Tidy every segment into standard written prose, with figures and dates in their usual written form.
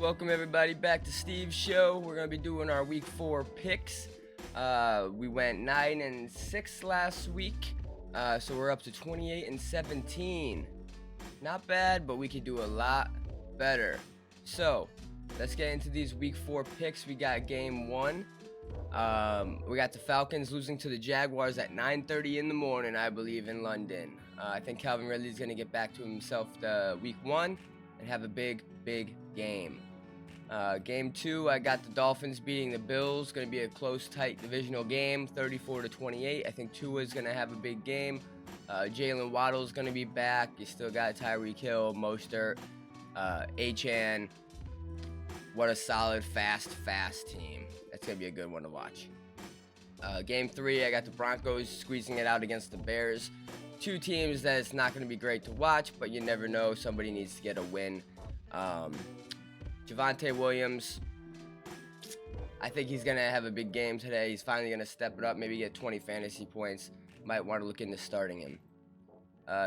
Welcome everybody back to Steve's show. We're gonna be doing our week 4 picks. We went 9-6 last week, so we're up to 28-17. Not bad, but we could do a lot better. So let's get into these week 4 picks. We got game 1. We got the Falcons losing to the Jaguars at 9:30 in the morning, I believe, in London. I think Calvin Ridley's gonna get back to himself the week 1 and have a big game. Game 2, I got the Dolphins beating the Bills. Going to be a close, tight divisional game, 34-28. I think Tua's going to have a big game. Jalen Waddle's going to be back. You still got Tyreek Hill, Mostert, Achane. What a solid, fast team. That's going to be a good one to watch. Game 3, I got the Broncos squeezing it out against the Bears. Two teams that it's not going to be great to watch, but you never know. Somebody needs to get a win. Javonte Williams, I think he's going to have a big game today. He's finally going to step it up, maybe get 20 fantasy points. Might want to look into starting him.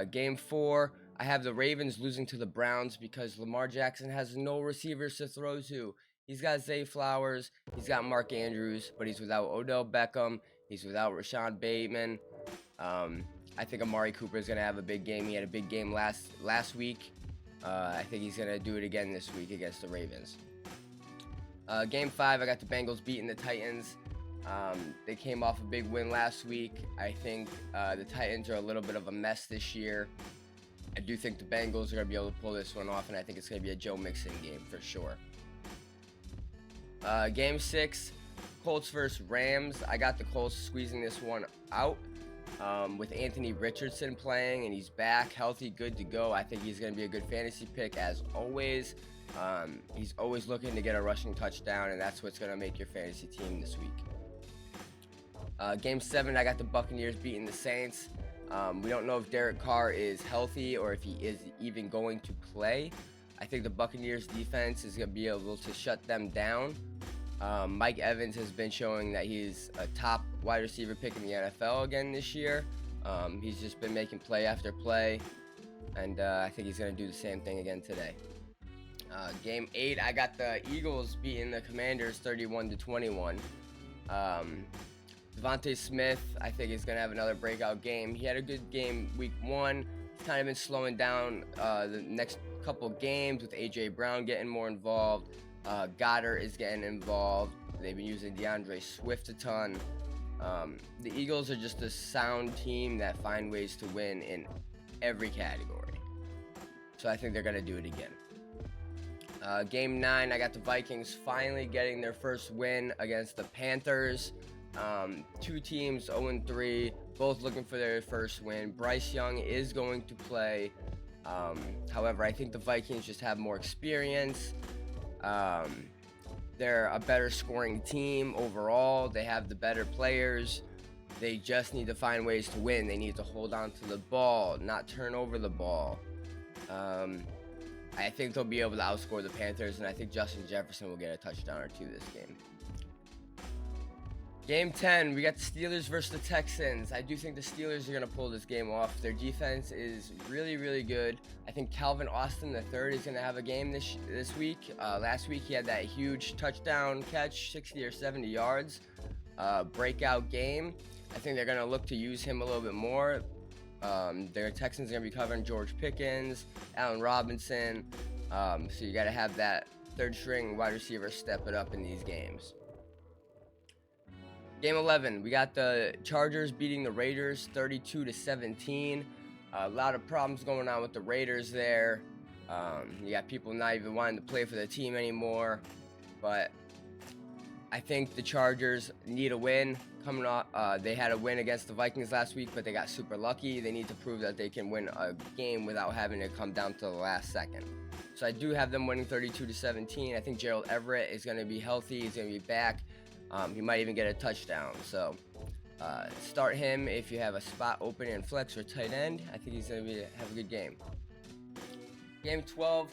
Game 4, I have the Ravens losing to the Browns because Lamar Jackson has no receivers to throw to. He's got Zay Flowers, he's got Mark Andrews, but he's without Odell Beckham, he's without Rashad Bateman. I think Amari Cooper is going to have a big game. He had a big game last week. I think he's going to do it again this week against the Ravens. Game 5, I got the Bengals beating the Titans. They came off a big win last week. I think the Titans are a little bit of a mess this year. I do think the Bengals are going to be able to pull this one off, and I think it's going to be a Joe Mixon game for sure. Game 6, Colts versus Rams. I got the Colts squeezing this one out. With Anthony Richardson playing and he's back, healthy, good to go. I think he's going to be a good fantasy pick as always. He's always looking to get a rushing touchdown, and that's what's going to make your fantasy team this week. Game 7, I got the Buccaneers beating the Saints. We don't know if Derek Carr is healthy or if he is even going to play. I think the Buccaneers defense is going to be able to shut them down. Mike Evans has been showing that he's a top wide receiver pick in the NFL again this year. He's just been making play after play, and I think he's going to do the same thing again today. Game 8, I got the Eagles beating the Commanders 31-21. Devontae Smith, I think, is going to have another breakout game. He had a good game week 1. He's kind of been slowing down the next couple games with A.J. Brown getting more involved. Goddard is getting involved. They've been using DeAndre Swift a ton. The Eagles are just a sound team that find ways to win in every category. So I think they're going to do it again. Game 9, I got the Vikings finally getting their first win against the Panthers. Two teams 0-3, both looking for their first win. Bryce Young is going to play. However, I think the Vikings just have more experience. They're a better scoring team overall. They have the better players. They just need to find ways to win. They need to hold on to the ball, not turn over the ball. I think they'll be able to outscore the Panthers, and I think Justin Jefferson will get a touchdown or 2 this game. Game 10, we got the Steelers versus the Texans. I do think the Steelers are going to pull this game off. Their defense is really good. I think Calvin Austin III is going to have a game this week. Last week he had that huge touchdown catch, 60 or 70 yards. Breakout game. I think they're going to look to use him a little bit more. Their Texans are going to be covering George Pickens, Allen Robinson. So you got to have that third string wide receiver step it up in these games. Game 11, we got the Chargers beating the Raiders 32-17. A lot of problems going on with the Raiders there. You got people not even wanting to play for the team anymore. But I think the Chargers need a win. Coming off, they had a win against the Vikings last week, but they got super lucky. They need to prove that they can win a game without having to come down to the last second. So I do have them winning 32-17. I think Gerald Everett is going to be healthy. He's going to be back. He might even get a touchdown. So start him if you have a spot open in flex or tight end. I think he's going to have a good game. Game 12,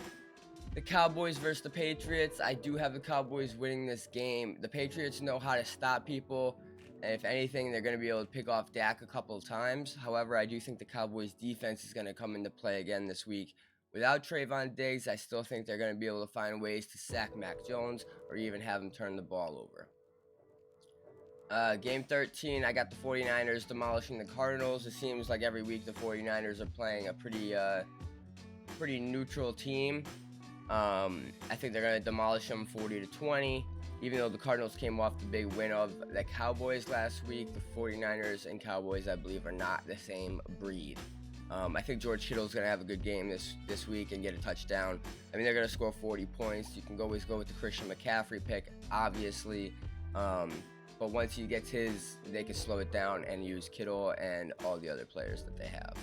the Cowboys versus the Patriots. I do have the Cowboys winning this game. The Patriots know how to stop people. And if anything, they're going to be able to pick off Dak a couple of times. However, I do think the Cowboys defense is going to come into play again this week Without Trayvon Diggs, I still think they're going to be able to find ways to sack Mac Jones or even have him turn the ball over. Game 13, I got the 49ers demolishing the Cardinals. It seems like every week the 49ers are playing a pretty neutral team. I think they're going to demolish them 40-20. Even though the Cardinals came off the big win of the Cowboys last week, the 49ers and Cowboys, I believe, are not the same breed. I think George Kittle's going to have a good game this week and get a touchdown. I mean, they're going to score 40 points. You can always go with the Christian McCaffrey pick, obviously. But once he gets his, they can slow it down and use Kittle and all the other players that they have.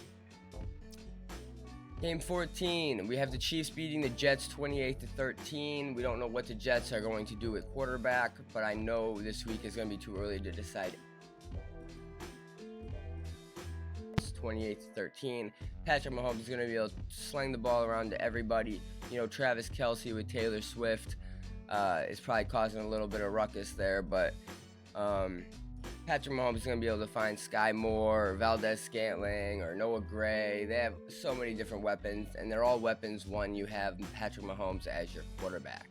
Game 14, we have the Chiefs beating the Jets 28-13. We don't know what the Jets are going to do with quarterback, but I know this week is going to be too early to decide. It's 28-13. Patrick Mahomes is going to be able to sling the ball around to everybody. You know, Travis Kelce with Taylor Swift is probably causing a little bit of ruckus there, but Patrick Mahomes is going to be able to find Sky Moore, Valdez-Scantling, or Noah Gray. They have so many different weapons, and they're all weapons when you have Patrick Mahomes as your quarterback.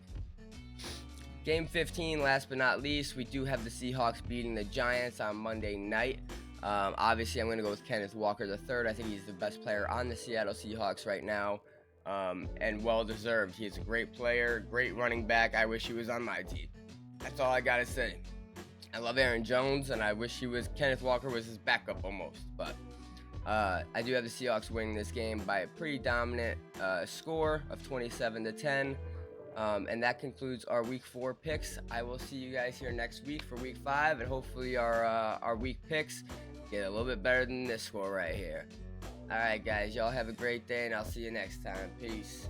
Game 15, last but not least, we do have the Seahawks beating the Giants on Monday night. Obviously, I'm going to go with Kenneth Walker III. I think he's the best player on the Seattle Seahawks right now, and well-deserved. He's a great player, great running back. I wish he was on my team. That's all I got to say. I love Aaron Jones, and I wish Kenneth Walker was his backup almost. But I do have the Seahawks winning this game by a pretty dominant score of 27-10. And that concludes our Week 4 picks. I will see you guys here next week for Week 5, and hopefully our week picks get a little bit better than this score right here. All right, guys, y'all have a great day, and I'll see you next time. Peace.